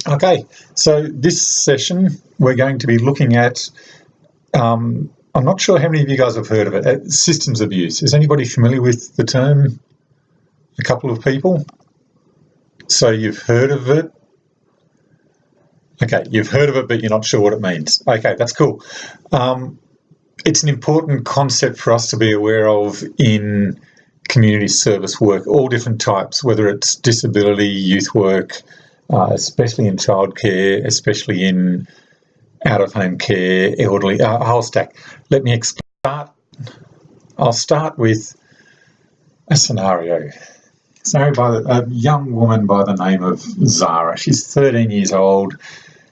Okay, so this session we're going to be looking at, I'm not sure how many of you guys have heard of it, systems abuse. Is anybody familiar with the term? A couple of people? So you've heard of it? Okay, you've heard of it, but you're not sure what it means. Okay, that's cool. It's an important concept for us to be aware of in community service work, all different types, whether it's disability, youth work, especially in childcare, especially in out-of-home care, elderly, a whole stack. Let me start. I'll start with a scenario. By a young woman by the name of Zara. She's 13 years old.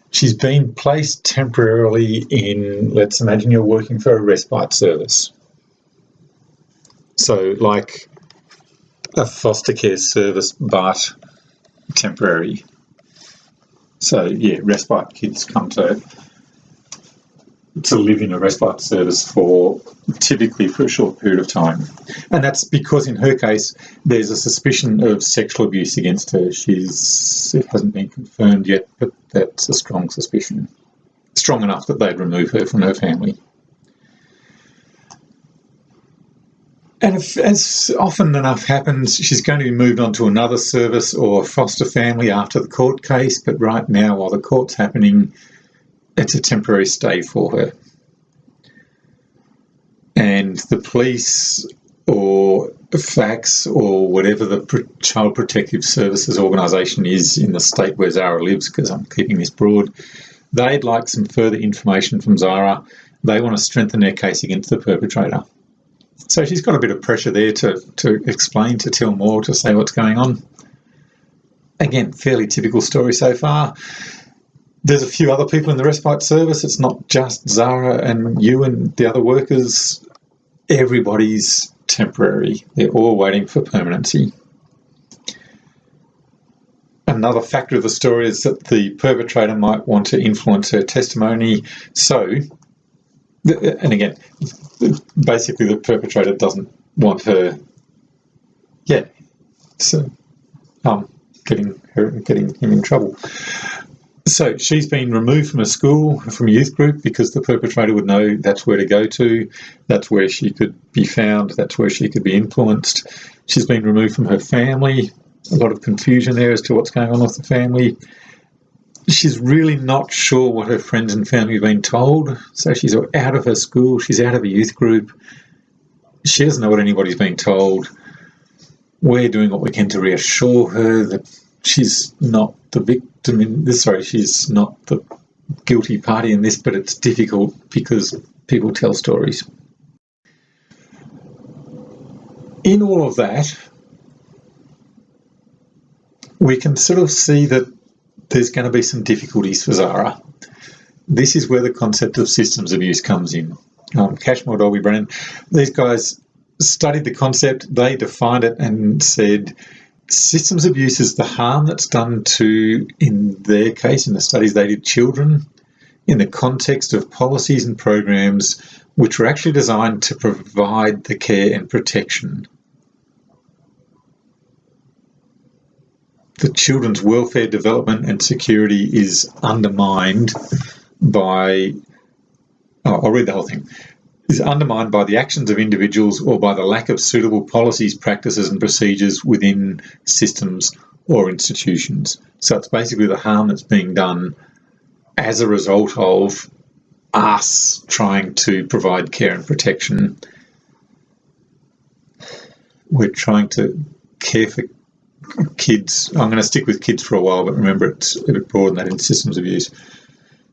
She's been placed temporarily in, let's imagine you're working for a respite service. So like a foster care service, but temporary. So yeah, respite kids come to live in a respite service typically for a short period of time. And that's because in her case, there's a suspicion of sexual abuse against her. It hasn't been confirmed yet, but that's a strong suspicion. Strong enough that they'd remove her from her family. And as often enough happens, she's going to be moved on to another service or foster family after the court case, but right now, while the court's happening, it's a temporary stay for her. And the police or FACS or whatever the Child Protective Services organisation is in the state where Zara lives, because I'm keeping this broad, they'd like some further information from Zara. They want to strengthen their case against the perpetrator. So she's got a bit of pressure there to explain, to tell more, to say what's going on. Again, fairly typical story so far. There's a few other people in the respite service. It's not just Zara and you and the other workers. Everybody's temporary. They're all waiting for permanency. Another factor of the story is that the perpetrator might want to influence her testimony. So, and again, basically the perpetrator doesn't want her, getting him in trouble. So she's been removed from a school, from a youth group, because the perpetrator would know that's where to go to, that's where she could be found, that's where she could be influenced. She's been removed from her family. A lot of confusion there as to what's going on with the family. She's really not sure what her friends and family have been told. So she's out of her school, she's out of a youth group. She doesn't know what anybody's been told. We're doing what we can to reassure her that she's not the victim in this, she's not the guilty party in this, but it's difficult because people tell stories. In all of that, we can sort of see that there's going to be some difficulties for Zara. This is where the concept of systems abuse comes in. Cashmore, Dolby, Brennan, these guys studied the concept, they defined it and said systems abuse is the harm that's done to, in their case, in the studies they did, children, in the context of policies and programs which were actually designed to provide the care and protection. The children's welfare, development and security is undermined by, I'll read the whole thing, is undermined by the actions of individuals or by the lack of suitable policies, practices and procedures within systems or institutions. So it's basically the harm that's being done as a result of us trying to provide care and protection. We're trying to care for kids. I'm going to stick with kids for a while, but remember it's a bit broader than that in systems abuse.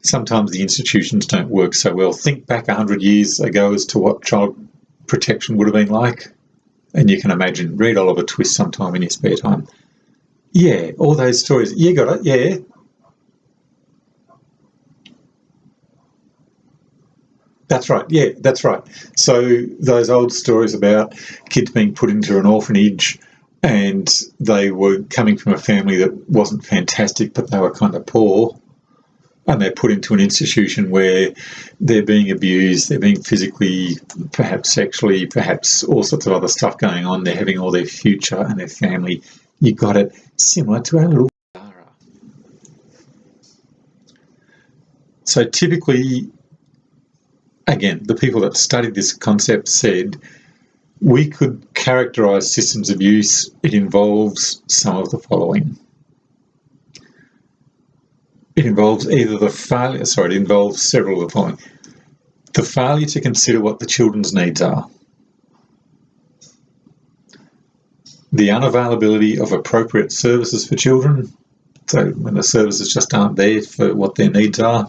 Sometimes the institutions don't work so well. Think back 100 years ago as to what child protection would have been like. And you can imagine, read Oliver Twist sometime in your spare time. Yeah, all those stories. You got it, yeah. That's right, yeah, that's right. So those old stories about kids being put into an orphanage and they were coming from a family that wasn't fantastic, but they were kind of poor. And they're put into an institution where they're being abused, they're being physically, perhaps sexually, perhaps all sorts of other stuff going on. They're having all their future and their family. You got it, similar to our little Zara. So typically, again, the people that studied this concept said we could characterise systems of use. It involves some of the following. It involves either it involves several of the following. The failure to consider what the children's needs are. The unavailability of appropriate services for children. So when the services just aren't there for what their needs are.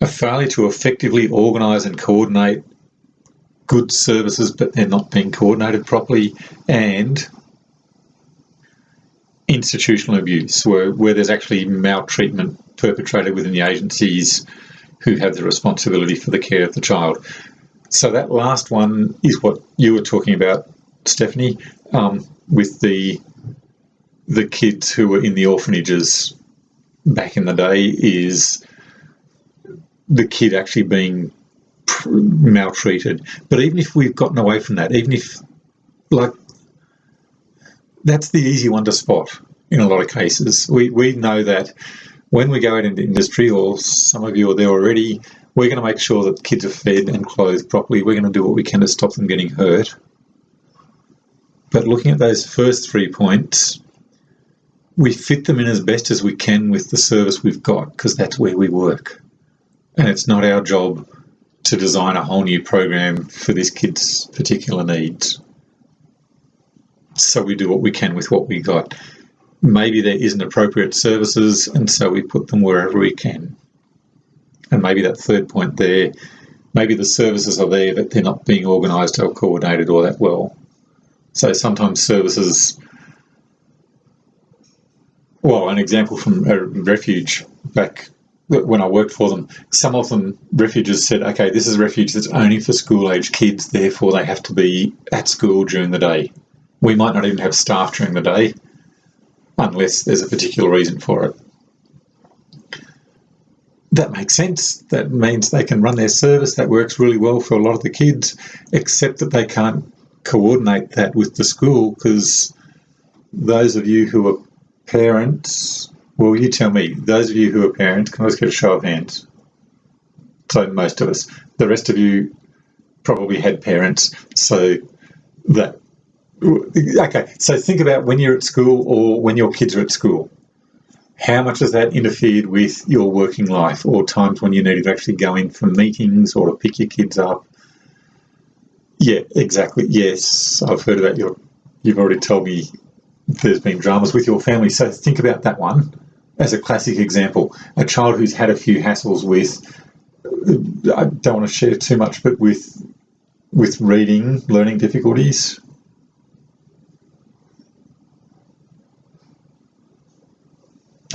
A failure to effectively organise and coordinate good services, but they're not being coordinated properly. And institutional abuse, where there's actually maltreatment perpetrated within the agencies who have the responsibility for the care of the child. So that last one is what you were talking about, Stephanie, with the kids who were in the orphanages back in the day, is the kid actually being maltreated. But even if we've gotten away from that, even if, that's the easy one to spot in a lot of cases. We know that when we go out into industry, or some of you are there already, we're going to make sure that kids are fed and clothed properly. We're going to do what we can to stop them getting hurt. But looking at those first 3 points, we fit them in as best as we can with the service we've got, because that's where we work. And it's not our job to design a whole new program for this kid's particular needs. So we do what we can with what we got. Maybe there isn't appropriate services, and so we put them wherever we can. And maybe that third point there, maybe the services are there, but they're not being organised or coordinated or that well. So sometimes services, well, an example from a refuge back when I worked for them, some of them, refuges said, okay, this is a refuge that's only for school-age kids, therefore they have to be at school during the day. We might not even have staff during the day unless there's a particular reason for it. That makes sense. That means they can run their service. That works really well for a lot of the kids, except that they can't coordinate that with the school, because those of you who are parents, well, you tell me, those of you who are parents, can I just get a show of hands? So most of us. The rest of you probably had parents, so that... Okay, so think about when you're at school or when your kids are at school. How much has that interfered with your working life, or times when you needed to actually go in for meetings or to pick your kids up? Yeah, exactly. Yes, I've heard about you've already told me there's been dramas with your family. So think about that one as a classic example. A child who's had a few hassles with, I don't want to share too much, but with reading, learning difficulties.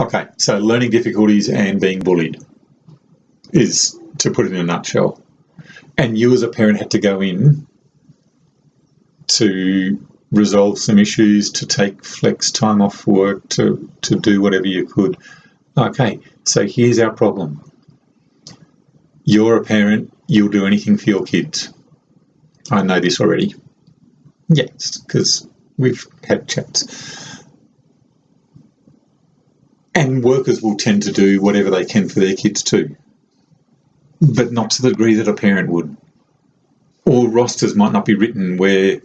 Okay, so learning difficulties and being bullied is, to put it in a nutshell. And you as a parent had to go in to resolve some issues, to take flex time off work, to do whatever you could. Okay, so here's our problem. You're a parent, you'll do anything for your kids. I know this already. Yes, because we've had chats. And workers will tend to do whatever they can for their kids too, but not to the degree that a parent would. Or rosters might not be written where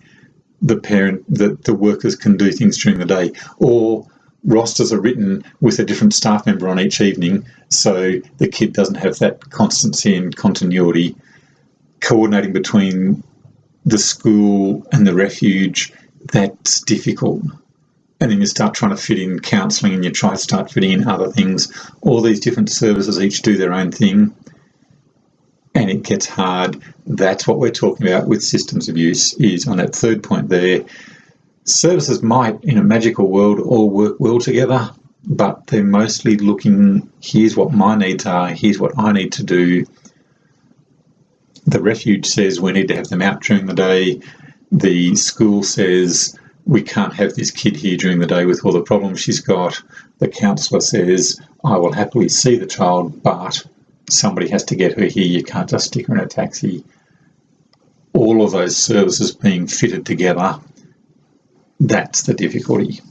the workers can do things during the day, or rosters are written with a different staff member on each evening, so the kid doesn't have that constancy and continuity. Coordinating between the school and the refuge, that's difficult. And then you start trying to fit in counselling, and you try to start fitting in other things. All these different services each do their own thing, and it gets hard. That's what we're talking about with systems of use, is on that third point there. Services might, in a magical world, all work well together, but they're mostly looking, here's what my needs are, here's what I need to do. The refuge says we need to have them out during the day. The school says we can't have this kid here during the day with all the problems she's got. The counsellor says, I will happily see the child, but somebody has to get her here. You can't just stick her in a taxi. All of those services being fitted together, that's the difficulty.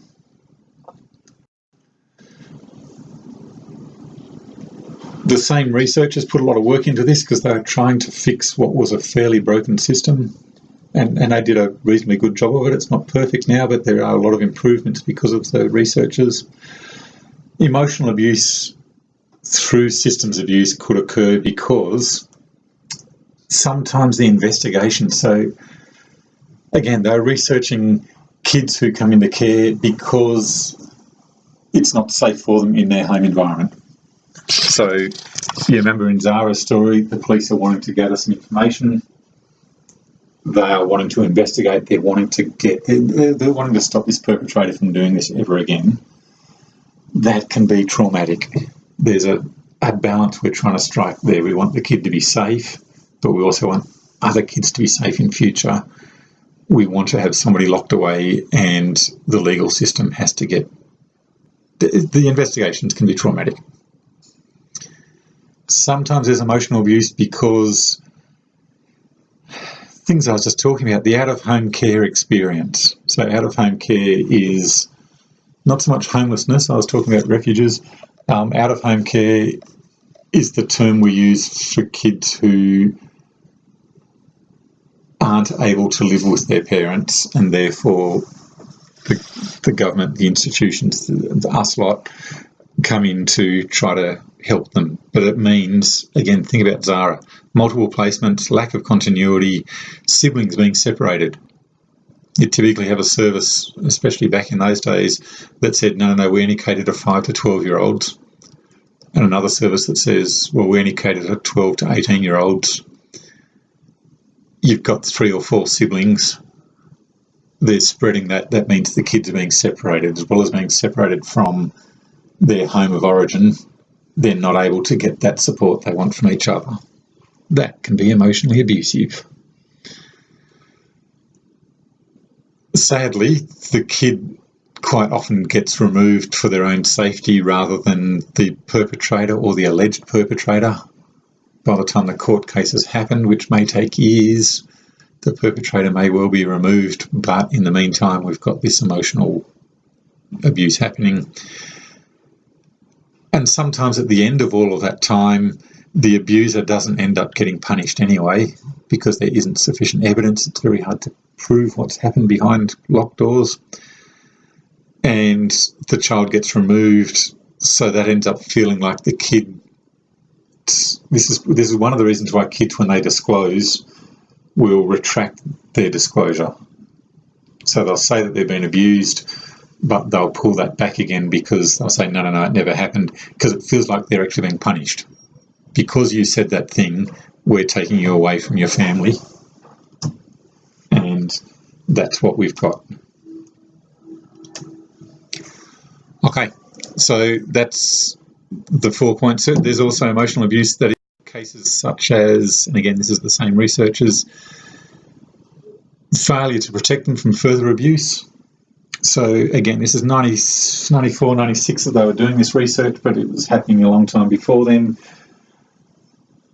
The same researchers put a lot of work into this because they were trying to fix what was a fairly broken system, and they did a reasonably good job of it. It's not perfect now, but there are a lot of improvements because of the researchers. Emotional abuse through systems abuse could occur because sometimes the investigation, so again, they're researching kids who come into care because it's not safe for them in their home environment. So you remember in Zara's story, the police are wanting to gather some information. They are wanting to investigate. They're wanting to stop this perpetrator from doing this ever again. That can be traumatic. There's a balance we're trying to strike there. We want the kid to be safe, but we also want other kids to be safe in future. We want to have somebody locked away, and the legal system has to get... The investigations can be traumatic. Sometimes there's emotional abuse because things I was just talking about, the out-of-home care experience. So out-of-home care is not so much homelessness. I was talking about refuges. Out-of-home care is the term we use for kids who aren't able to live with their parents, and therefore the government, the institutions, us lot, come in to try to help them. But it means, again, think about Zara, multiple placements, lack of continuity, siblings being separated. You typically have a service, especially back in those days, that said, no, we only cater to 5 to 12-year-olds. And another service that says, well, we only cater to 12 to 18-year-olds. You've got 3 or 4 siblings. They're spreading that. That means the kids are being separated, as well as being separated from their home of origin. They're not able to get that support they want from each other. That can be emotionally abusive. Sadly, the kid quite often gets removed for their own safety rather than the perpetrator or the alleged perpetrator. By the time the court case has happened, which may take years, the perpetrator may well be removed, but in the meantime we've got this emotional abuse happening. And sometimes at the end of all of that time, the abuser doesn't end up getting punished anyway because there isn't sufficient evidence. It's very hard to prove what's happened behind locked doors. And the child gets removed, so that ends up feeling like the kid... This is one of the reasons why kids, when they disclose, will retract their disclosure. So they'll say that they've been abused, but they'll pull that back again because they'll say, no, it never happened, because it feels like they're actually being punished. Because you said that thing, we're taking you away from your family. And that's what we've got. Okay, so that's the 4 points. There's also emotional abuse that in cases such as, and again, this is the same researchers, failure to protect them from further abuse. So again, this is 94, 96 that they were doing this research, but it was happening a long time before then.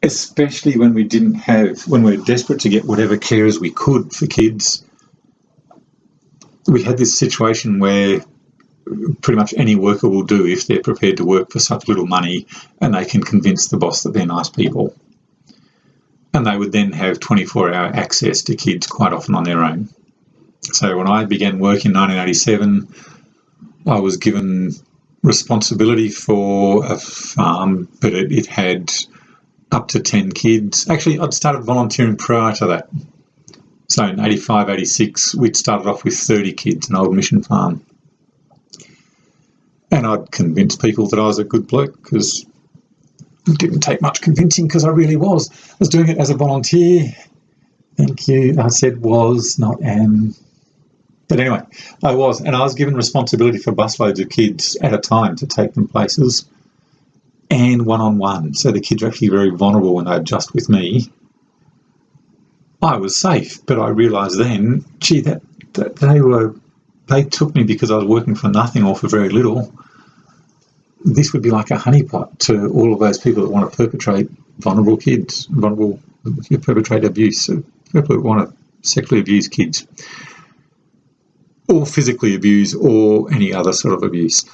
Especially when when we were desperate to get whatever carers we could for kids. We had this situation where pretty much any worker will do if they're prepared to work for such little money and they can convince the boss that they're nice people. And they would then have 24-hour access to kids quite often on their own. So when I began work in 1987, I was given responsibility for a farm, but it had up to 10 kids. Actually, I'd started volunteering prior to that. So in 85, 86, we'd started off with 30 kids, an old mission farm. And I'd convince people that I was a good bloke, because it didn't take much convincing, because I really was. I was doing it as a volunteer. Thank you. I said was, not am. But anyway, I was. And I was given responsibility for busloads of kids at a time to take them places, and one-on-one. So the kids are actually very vulnerable when they're just with me. I was safe, but I realised then, gee, that they took me because I was working for nothing or for very little. This would be like a honeypot to all of those people that want to perpetrate vulnerable kids, perpetrate abuse, so people who want to sexually abuse kids, or physically abuse, or any other sort of abuse.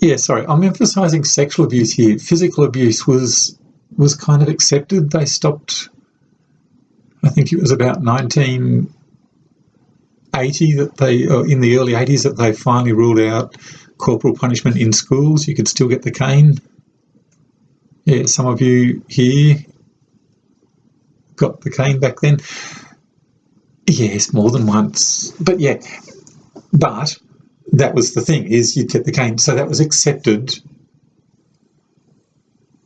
Yeah, sorry, I'm emphasising sexual abuse here. Physical abuse was kind of accepted. They stopped, I think it was about 1980 that they, or in the early 80s, that they finally ruled out corporal punishment in schools. You could still get the cane. Yeah, some of you here got the cane back then. Yes, more than once. But yeah, but that was the thing, is you'd get the cane. So that was accepted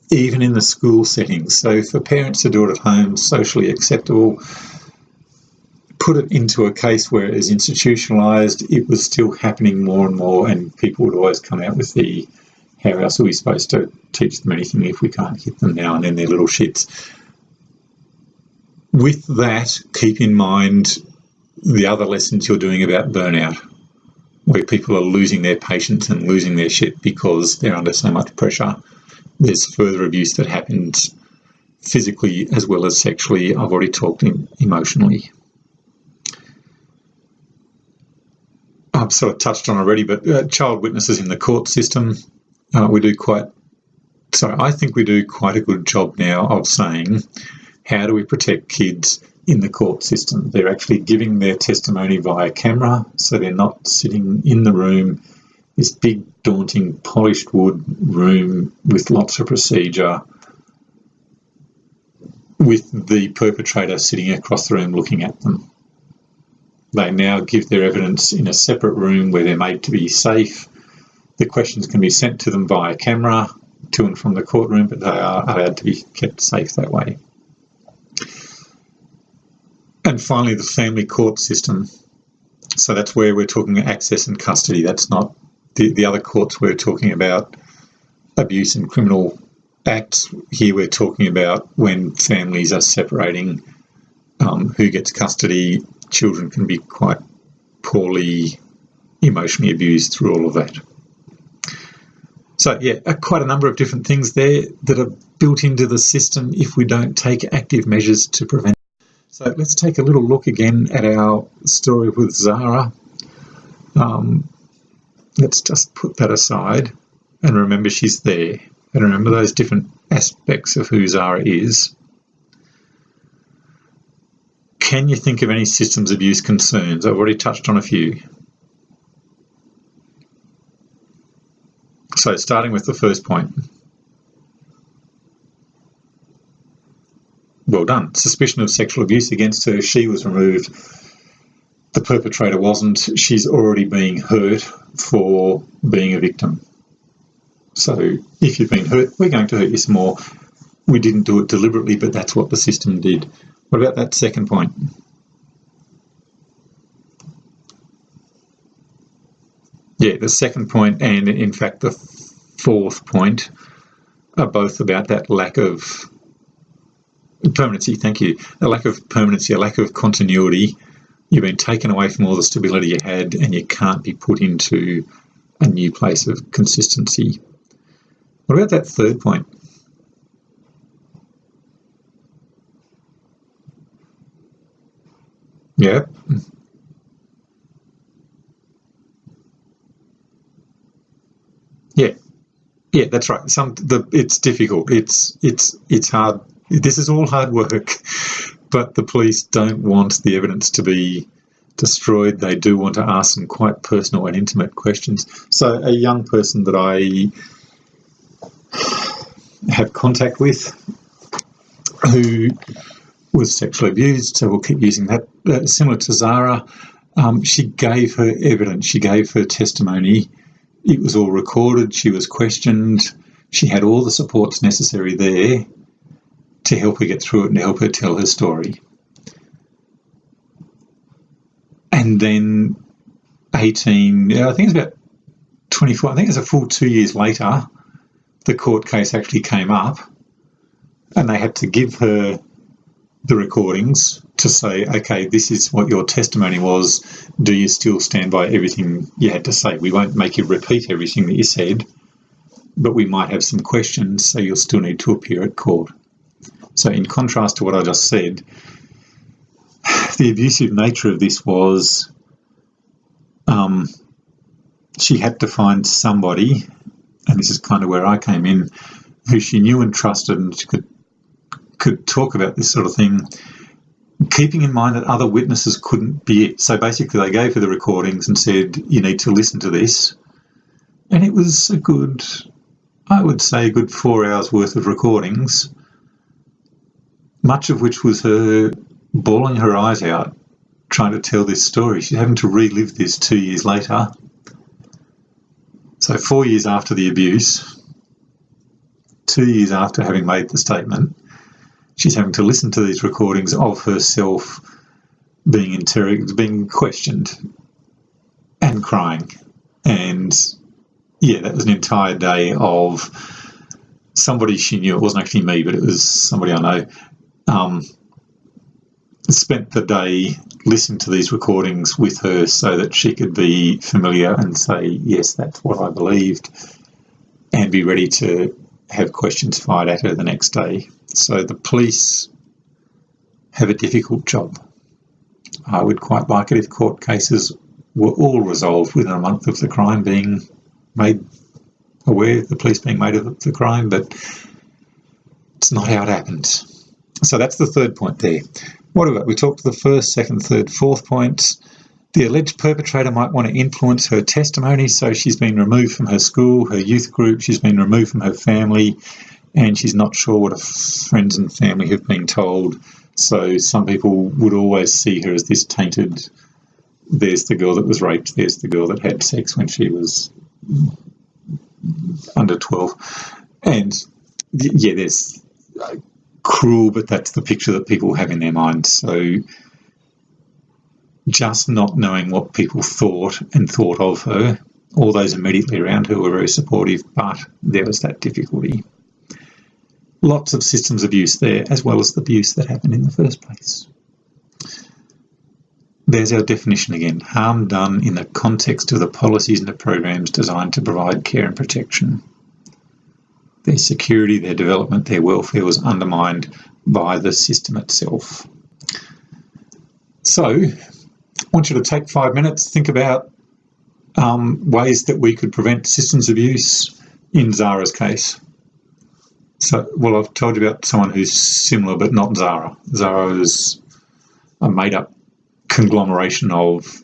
even in the school settings. So for parents to do it at home, socially acceptable. Put it into a case where it is institutionalised, it was still happening more and more, and people would always come out with the, how else are we supposed to teach them anything if we can't hit them now and then, they're little shits. With that, keep in mind the other lessons you're doing about burnout, where people are losing their patience and losing their shit because they're under so much pressure. There's further abuse that happens physically as well as sexually. I've already talked emotionally. I've sort of touched on already, but child witnesses in the court system, I think we do quite a good job now of saying, how do we protect kids in the court system? They're actually giving their testimony via camera, so they're not sitting in the room, this big, daunting, polished wood room with lots of procedure, with the perpetrator sitting across the room looking at them. They now give their evidence in a separate room where they're made to be safe. The questions can be sent to them via camera to and from the courtroom, but they are allowed to be kept safe that way. And finally, the family court system. So that's where we're talking access and custody. That's not the other courts. We're talking about abuse and criminal acts. Here we're talking about when families are separating, who gets custody. Children can be quite poorly emotionally abused through all of that. So yeah, quite a number of different things there that are built into the system if we don't take active measures to prevent. So let's take a little look again at our story with Zara. Let's just put that aside and remember she's there, and remember those different aspects of who Zara is. Can you think of any systems abuse concerns? I've already touched on a few. So starting with the first point. Well done. Suspicion of sexual abuse against her. She was removed. The perpetrator wasn't. She's already being hurt for being a victim. So if you've been hurt, we're going to hurt you some more. We didn't do it deliberately, but that's what the system did. What about that second point? Yeah, the second point and in fact the fourth point are both about that lack of permanency, thank you. A lack of permanency, a lack of continuity. You've been taken away from all the stability you had and you can't be put into a new place of consistency. What about that third point? Yeah. Yeah, that's right. It's difficult. It's hard. This is all hard work, but the police don't want the evidence to be destroyed. They do want to ask some quite personal and intimate questions. So a young person that I have contact with who was sexually abused, so we'll keep using that, similar to Zara, she gave her evidence, she gave her testimony. It was all recorded, she was questioned, she had all the supports necessary there to help her get through it and to help her tell her story. And then 18, I think it's about 24, I think it's a full 2 years later, the court case actually came up and they had to give her the recordings to say, okay, this is what your testimony was. Do you still stand by everything you had to say? We won't make you repeat everything that you said, but we might have some questions, so you'll still need to appear at court. So in contrast to what I just said, the abusive nature of this was she had to find somebody and this is kind of where I came in, who she knew and trusted and she could talk about this sort of thing, keeping in mind that other witnesses couldn't be it. So basically they gave her the recordings and said, you need to listen to this. And it was a good, I would say, a good 4 hours worth of recordings, much of which was her bawling her eyes out, trying to tell this story. She's having to relive this 2 years later. So 4 years after the abuse, 2 years after having made the statement, she's having to listen to these recordings of herself being interrogated, being questioned and crying. And yeah, that was an entire day of somebody she knew. It wasn't actually me, but it was somebody I know. Spent the day listening to these recordings with her so that she could be familiar and say, yes, that's what I believed, and be ready to have questions fired at her the next day. So the police have a difficult job. I would quite like it if court cases were all resolved within a month of the crime being made aware, the police being made of the crime, but it's not how it happens. So that's the third point there. What about, we talked to the first, second, third, fourth points. The alleged perpetrator might want to influence her testimony, so she's been removed from her school, her youth group, she's been removed from her family, and she's not sure what her friends and family have been told. So some people would always see her as this tainted, there's the girl that was raped, there's the girl that had sex when she was under 12. And yeah, there's cruel, but that's the picture that people have in their minds. So just not knowing what people thought and thought of her, all those immediately around her were very supportive, but there was that difficulty. Lots of systems abuse there, as well as the abuse that happened in the first place. There's our definition again: harm done in the context of the policies and the programs designed to provide care and protection. Their security, their development, their welfare was undermined by the system itself. So I want you to take 5 minutes, think about ways that we could prevent systems abuse in Zara's case. So, well, I've told you about someone who's similar but not Zara. Zara is a made-up conglomeration of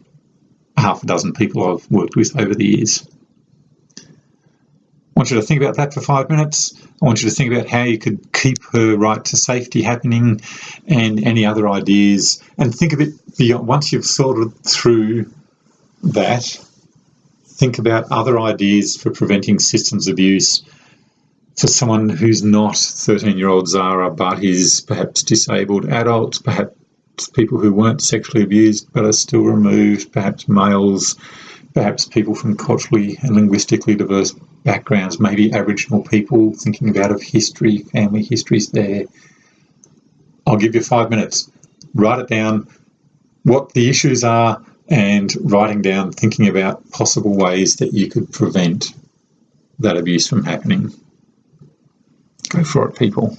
half a dozen people I've worked with over the years. I want you to think about that for 5 minutes. I want you to think about how you could keep her right to safety happening and any other ideas. And think of it beyond, once you've sorted through that, think about other ideas for preventing systems abuse for someone who's not 13-year-old Zara but is perhaps disabled adults, perhaps people who weren't sexually abused but are still removed, perhaps males, perhaps people from culturally and linguistically diverse backgrounds, maybe Aboriginal people, thinking about of history, family histories there. I'll give you 5 minutes. Write it down, what the issues are, and writing down, thinking about possible ways that you could prevent that abuse from happening. Go for it, people.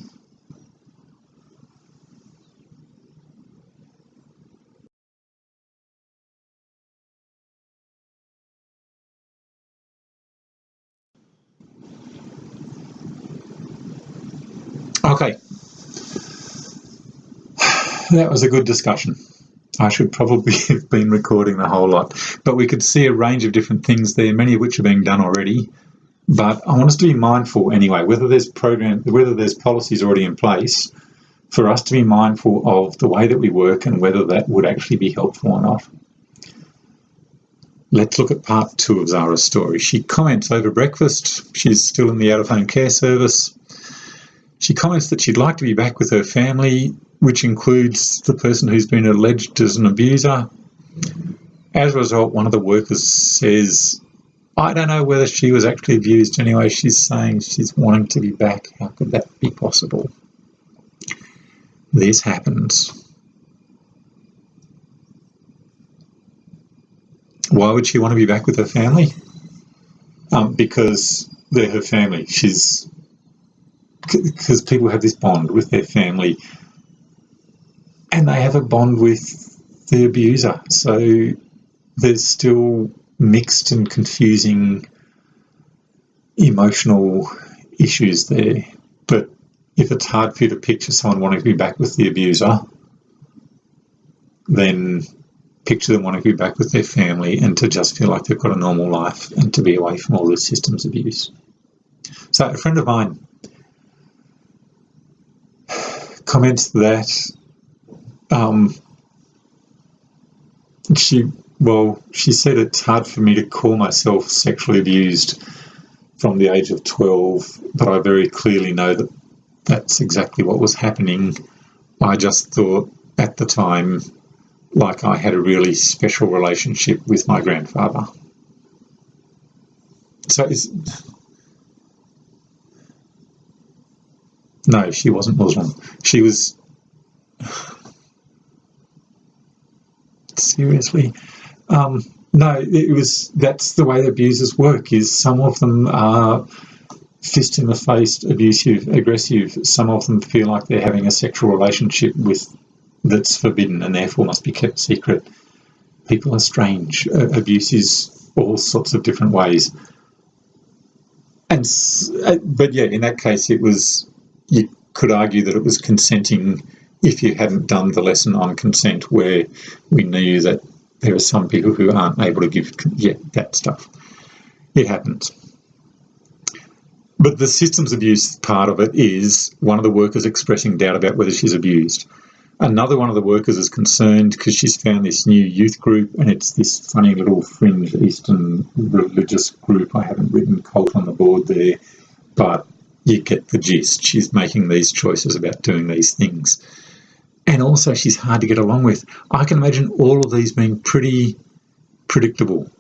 Okay, that was a good discussion. I should probably have been recording the whole lot, but we could see a range of different things there, many of which are being done already. But I want us to be mindful anyway, whether there's policies already in place, for us to be mindful of the way that we work and whether that would actually be helpful or not. Let's look at part 2 of Zara's story. She comments over breakfast. She's still in the out-of-home care service. She comments that she'd like to be back with her family, which includes the person who's been alleged as an abuser. As a result, one of the workers says, I don't know whether she was actually abused anyway. She's saying she's wanting to be back. How could that be possible? This happens. Why would she want to be back with her family? Because they're her family. Because people have this bond with their family, and they have a bond with the abuser. So there's still mixed and confusing emotional issues there. But if it's hard for you to picture someone wanting to be back with the abuser, then picture them wanting to be back with their family and to just feel like they've got a normal life and to be away from all the systems abuse. So a friend of mine comments that she said it's hard for me to call myself sexually abused from the age of 12, but I very clearly know that that's exactly what was happening. I just thought at the time like I had a really special relationship with my grandfather. So no, she wasn't Muslim. She was... Seriously? No, that's the way abusers work, is some of them are fist in the face, abusive, aggressive. Some of them feel like they're having a sexual relationship that's forbidden and therefore must be kept secret. People are strange. Abuse is all sorts of different ways. But yeah, in that case, you could argue that it was consenting if you hadn't done the lesson on consent, where we knew that there are some people who aren't able to give, that stuff. It happens. But the systems abuse part of it is one of the workers expressing doubt about whether she's abused. Another one of the workers is concerned because she's found this new youth group, and it's this funny little fringe Eastern religious group. I haven't written cult on the board there, but you get the gist. She's making these choices about doing these things. And also she's hard to get along with. I can imagine all of these being pretty predictable,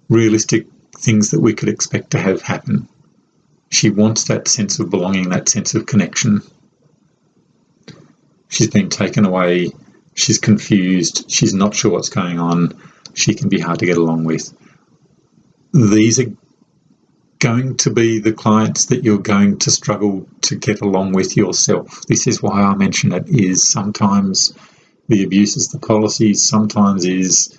realistic things that we could expect to have happen. She wants that sense of belonging, that sense of connection. She's been taken away. She's confused. She's not sure what's going on. She can be hard to get along with. These are going to be the clients that you're going to struggle to get along with yourself. This is why I mention it, is sometimes the abuse is the policy, sometimes is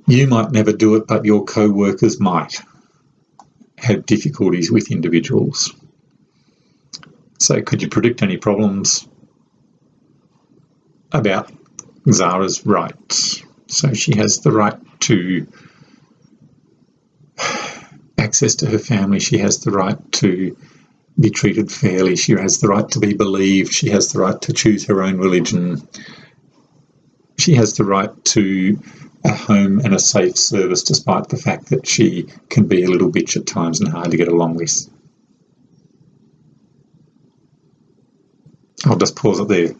you might never do it, but your co-workers might have difficulties with individuals. So could you predict any problems? About Zara's rights. So she has the right to access to her family. She has the right to be treated fairly. She has the right to be believed. She has the right to choose her own religion. She has the right to a home and a safe service, despite the fact that she can be a little bitch at times and hard to get along with. I'll just pause it there.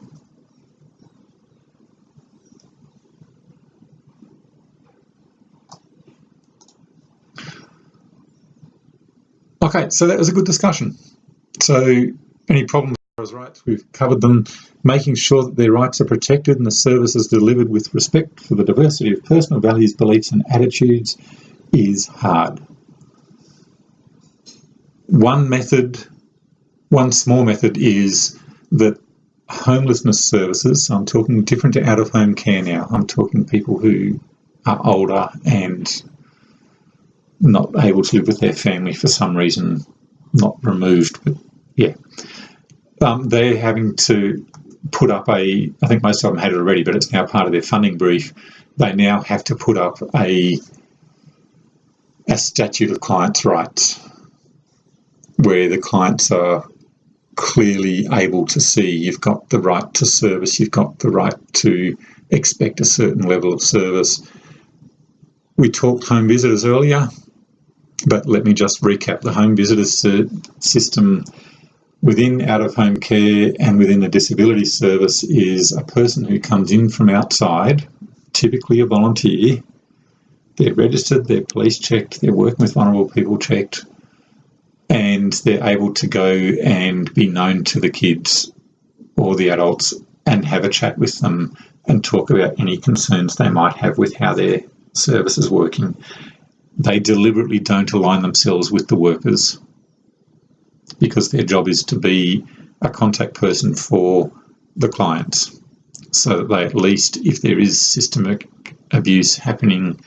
Okay, so that was a good discussion. So any problems with those rights, we've covered them. Making sure that their rights are protected and the service is delivered with respect for the diversity of personal values, beliefs and attitudes is hard. One small method is that homelessness services, so I'm talking different to out-of-home care now, I'm talking people who are older and not able to live with their family for some reason, not removed, but yeah. They're having to put up I think most of them had it already, but it's now part of their funding brief. They now have to put up a statute of clients' rights, where the clients are clearly able to see you've got the right to service, you've got the right to expect a certain level of service. We talked home visitors earlier, but let me just recap. The home visitors system within out-of-home care and within the disability service is a person who comes in from outside, typically a volunteer. They're registered, they're police checked, they're working with vulnerable people checked, and they're able to go and be known to the kids or the adults and have a chat with them and talk about any concerns they might have with how their service is working. They deliberately don't align themselves with the workers because their job is to be a contact person for the clients, so that they, at least if there is systemic abuse happening,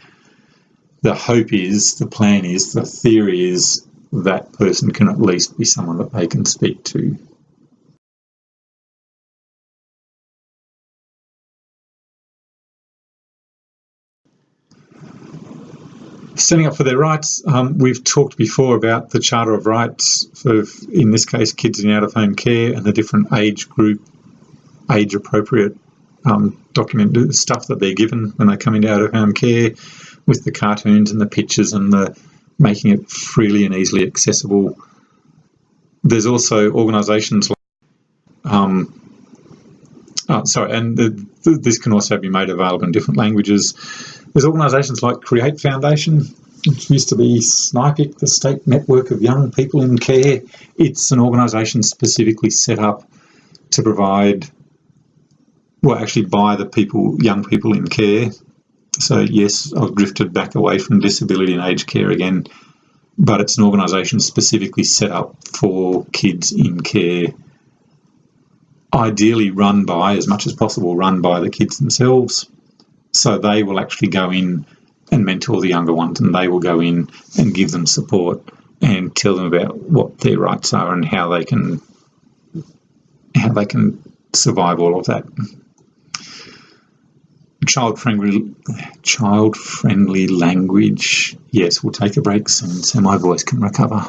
the hope is, the plan is, the theory is that person can at least be someone that they can speak to. Standing up for their rights, we've talked before about the Charter of Rights for, in this case, kids in out-of-home care, and the different age group, age-appropriate document stuff that they're given when they come into out-of-home care, with the cartoons and the pictures and the making it freely and easily accessible. There's also organisations like, this can also be made available in different languages. There's organisations like Create Foundation, which used to be SNIPIC, the State Network of Young People in Care. It's an organisation specifically set up to provide, well, actually by the people, young people in care. So yes, I've drifted back away from disability and aged care again, but it's an organisation specifically set up for kids in care, ideally run by, as much as possible, run by the kids themselves. So they will actually go in and mentor the younger ones, and they will go in and give them support and tell them about what their rights are and how they can survive all of that. Child-friendly language. Yes, we'll take a break soon so my voice can recover.